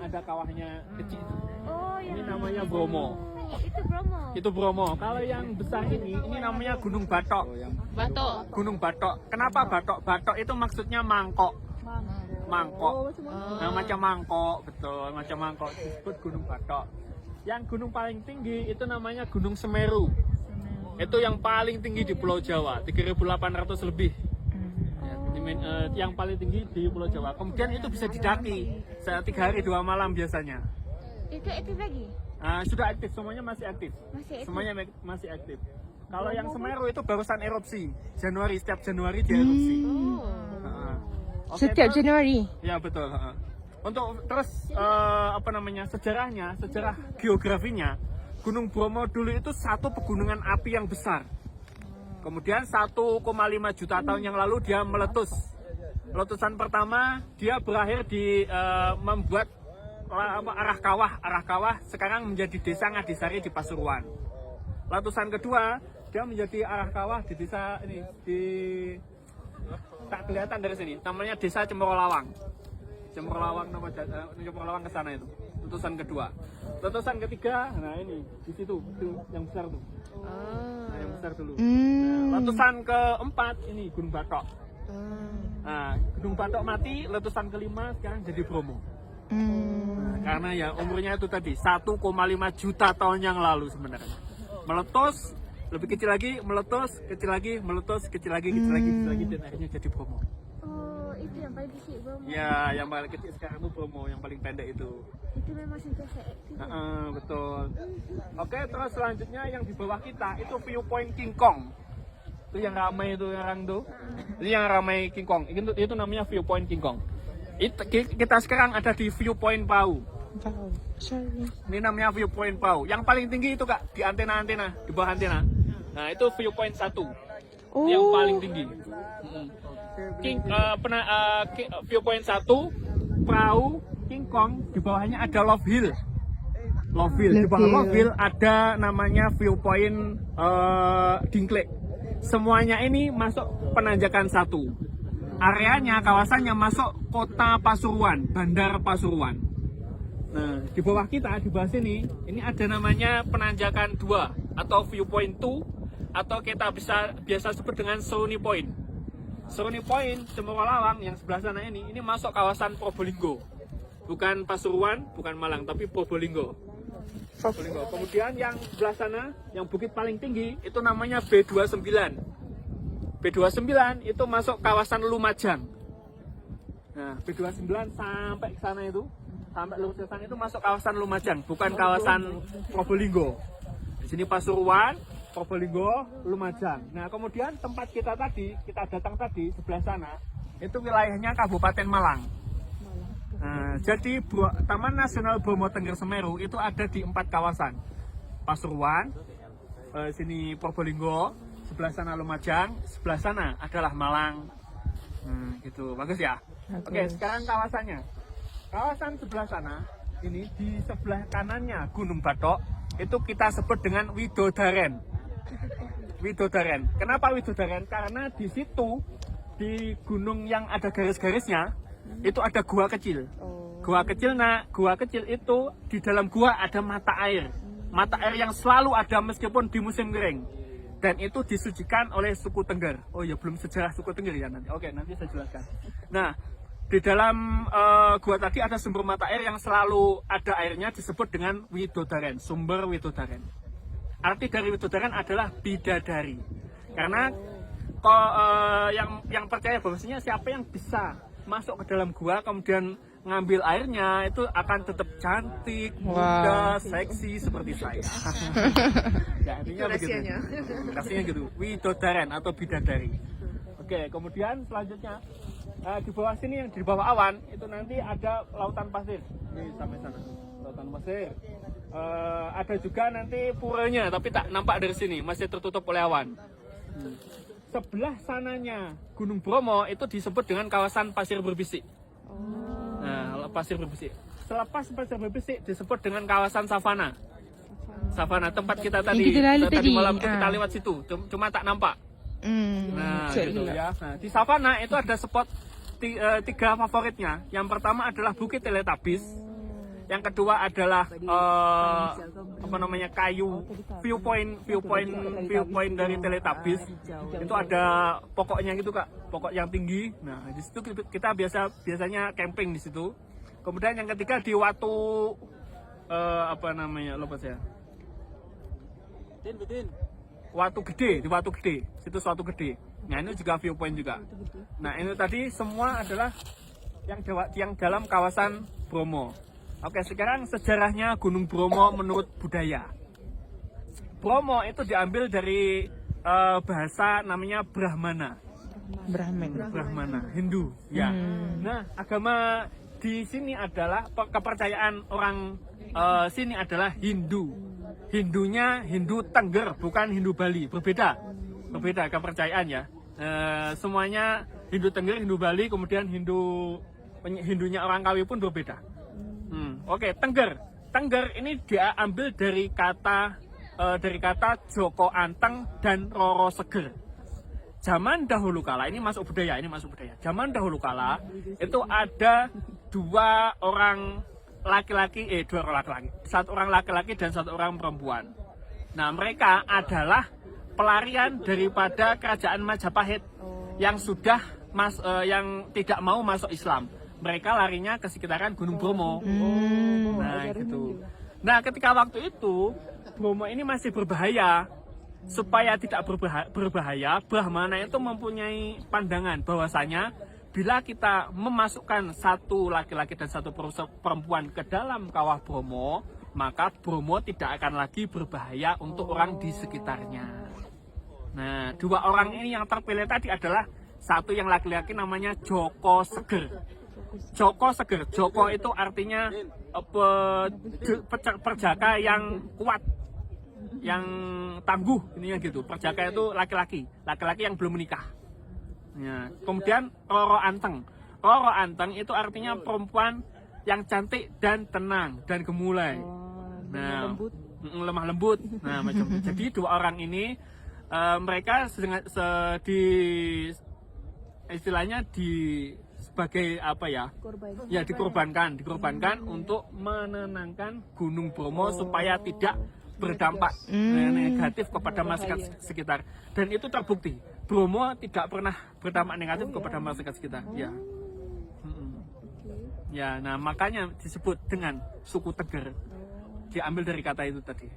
ada kawahnya kecil. Oh, Ini yang namanya Bromo. itu Bromo. Itu Bromo. Kalau yang besar ini namanya Gunung Batok. Batok. Gunung Batok. Kenapa Batok? Batok itu maksudnya mangkok. Mangkok. Nah, macam mangkok, betul, macam mangkok disebut Gunung Batok. Yang gunung paling tinggi itu namanya Gunung Semeru. Itu yang paling tinggi di Pulau Jawa, 3.800 lebih. Yang paling tinggi di Pulau Jawa. Kemudian itu bisa didaki 3 hari 2 malam biasanya. Itu aktif lagi? Sudah aktif, semuanya masih aktif. Masih aktif? Semuanya masih aktif. Kalau yang Semeru itu barusan erupsi. Januari, setiap Januari dia erupsi. Oke, Setiap terus- Januari. Ya betul. Untuk terus sejarahnya, sejarah geografinya, Gunung Bromo dulu itu satu pegunungan api yang besar. Kemudian 1,5 juta tahun yang lalu dia meletus. Letusan pertama dia berakhir di membuat arah kawah sekarang menjadi desa Ngadisari di Pasuruan. Letusan kedua dia menjadi arah kawah di desa ini di tak kelihatan dari sini, namanya Desa Cemorolawang. Cemorolawang, nama Cemorolawang ke sana itu. Letusan kedua. Letusan ketiga, nah ini di situ, itu yang besar tuh. Nah, yang besar dulu. Nah, letusan keempat ini Gunung Batok. Nah, Gunung Batok mati, letusan kelima sekarang jadi Bromo. Nah, karena ya umurnya itu tadi 1,5 juta tahun yang lalu sebenarnya. Meletus, lebih kecil lagi, meletus, kecil lagi, meletus, kecil lagi, kecil lagi, dan akhirnya jadi Bromo. Oh, itu yang paling kecil Bromo. Ya, yang paling kecil sekarang itu Bromo, yang paling pendek itu. Itu memang sentiasa aktif. Betul. Oke, terus selanjutnya yang di bawah kita itu viewpoint King Kong. Itu yang ramai itu orang tuh. Itu yang ramai King Kong. Itu namanya viewpoint King Kong. Kita sekarang ada di viewpoint Pau. Ini namanya viewpoint Pau. Yang paling tinggi itu Kak, di antena-antena, di bawah antena. Nah, itu viewpoint 1. Yang paling tinggi. Viewpoint 1, Pau, King Kong, di bawahnya ada Love Hill. Love Hill. Di bawah Love Hill ada namanya viewpoint Dinklage. Semuanya ini masuk penanjakan 1. Areanya, kawasannya masuk kota Pasuruan, Bandar Pasuruan. Nah, di bawah kita, di bawah sini, ini ada namanya penanjakan 2 atau viewpoint 2 atau kita biasa sebut dengan Seruni Point. Seruni Point, Cemorolawang yang sebelah sana ini masuk kawasan Probolinggo. Bukan Pasuruan, bukan Malang, tapi Probolinggo. Kemudian yang sebelah sana, yang bukit paling tinggi, itu namanya B29. B29 itu masuk kawasan Lumajang. Nah, B29 sampai ke sana itu, sampai lurus ke sana itu masuk kawasan Lumajang, bukan kawasan Probolinggo. Di sini Pasuruan, Probolinggo, Lumajang. Nah, kemudian tempat kita datang tadi sebelah sana, itu wilayahnya Kabupaten Malang. Nah, jadi Taman Nasional Bromo Tengger Semeru itu ada di 4 kawasan. Pasuruan, sini Probolinggo, sebelah sana Lumajang, sebelah sana adalah Malang. Gitu, bagus ya. Oke, sekarang kawasannya. Kawasan sebelah sana, ini di sebelah kanannya Gunung Batok, itu kita sebut dengan Widodaren. Widodaren. Kenapa Widodaren? Karena di situ, di gunung yang ada garis-garisnya, itu ada gua kecil. Gua kecil itu di dalam gua ada mata air. Mata air yang selalu ada meskipun di musim kering. Dan itu disucikan oleh suku Tengger. Oh ya, belum sejarah suku Tengger ya nanti. Oke, nanti saya jelaskan. Nah, di dalam gua tadi ada sumber mata air yang selalu ada airnya disebut dengan Widodaren, sumber Widodaren. Arti dari Widodaren adalah bidadari. Karena yang percaya bahwasanya siapa yang bisa masuk ke dalam gua kemudian ngambil airnya itu akan tetap cantik, muda, seksi seperti saya. Ya, artinya begitu. Rahasianya gitu. Widodaren atau bidadari. Oke, kemudian selanjutnya di bawah sini yang di bawah awan itu nanti ada lautan pasir. Ini sampai sana. Lautan pasir. Ada juga nanti puranya tapi tak nampak dari sini, masih tertutup oleh awan. Sebelah sananya Gunung Bromo itu disebut dengan kawasan pasir berbisik. Nah, pasir berbisik. Selepas pasir berbisik disebut dengan kawasan savana. Savana tempat kita tadi malam itu kita lewat situ, cuma tak nampak. Nah, gitu ya. Nah, di savana itu ada spot 3 favoritnya. Yang pertama adalah Bukit Teletabis. Yang kedua adalah apa namanya, kayu viewpoint dari Teletubbies. Itu ada pokoknya gitu Kak, pokok yang tinggi. Nah di situ kita biasanya camping di situ. Kemudian yang ketiga di Watu apa namanya, lupa saya. Watu Gede, di Watu Gede, situs Watu Gede. Nah ini juga viewpoint juga. Nah ini tadi semua adalah yang dalam kawasan Bromo. Oke, sekarang sejarahnya Gunung Bromo menurut budaya. Bromo itu diambil dari bahasa namanya Brahmana. Brahmana, Hindu. Ya. Nah, agama di sini adalah kepercayaan orang sini adalah Hindu. Hindunya Hindu Tengger, bukan Hindu Bali. Berbeda kepercayaan ya. Semuanya Hindu Tengger, Hindu Bali, kemudian Hindunya orang Kawi pun berbeda. Oke, Tengger ini dia ambil dari kata Joko Anteng dan Roro Seger. Zaman dahulu kala, ini masuk budaya. Zaman dahulu kala itu ada dua orang laki-laki, satu orang laki-laki dan satu orang perempuan. Nah, mereka adalah pelarian daripada kerajaan Majapahit yang yang tidak mau masuk Islam. Mereka larinya ke sekitaran Gunung Bromo. Nah, gitu. Nah, ketika waktu itu Bromo ini masih berbahaya. Supaya tidak berbahaya, Brahmana itu mempunyai pandangan bahwasanya bila kita memasukkan satu laki-laki dan satu perempuan ke dalam kawah Bromo, maka Bromo tidak akan lagi berbahaya untuk orang di sekitarnya. Nah, dua orang ini yang terpilih tadi adalah satu yang laki-laki namanya Joko Seger. Joko itu artinya perjaka yang kuat, yang tangguh, ininya gitu. Perjaka itu laki-laki yang belum menikah. Ya. Kemudian Roro Anteng itu artinya perempuan yang cantik dan tenang dan gemulai. Nah, lemah lembut. Nah, macam itu. Jadi dua orang ini mereka sebagai apa ya? Ya dikorbankan untuk menenangkan Gunung Bromo supaya tidak berdampak negatif kepada masyarakat sekitar. Dan itu terbukti. Bromo tidak pernah berdampak negatif kepada masyarakat sekitar. Ya. Ya, nah makanya disebut dengan suku Teger. Diambil dari kata itu tadi.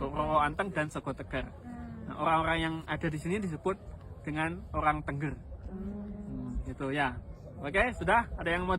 Roro Anteng dan Sego Teger. Nah, orang-orang yang ada di sini disebut dengan orang Tengger. Gitu ya. Oke, sudah? Ada yang mau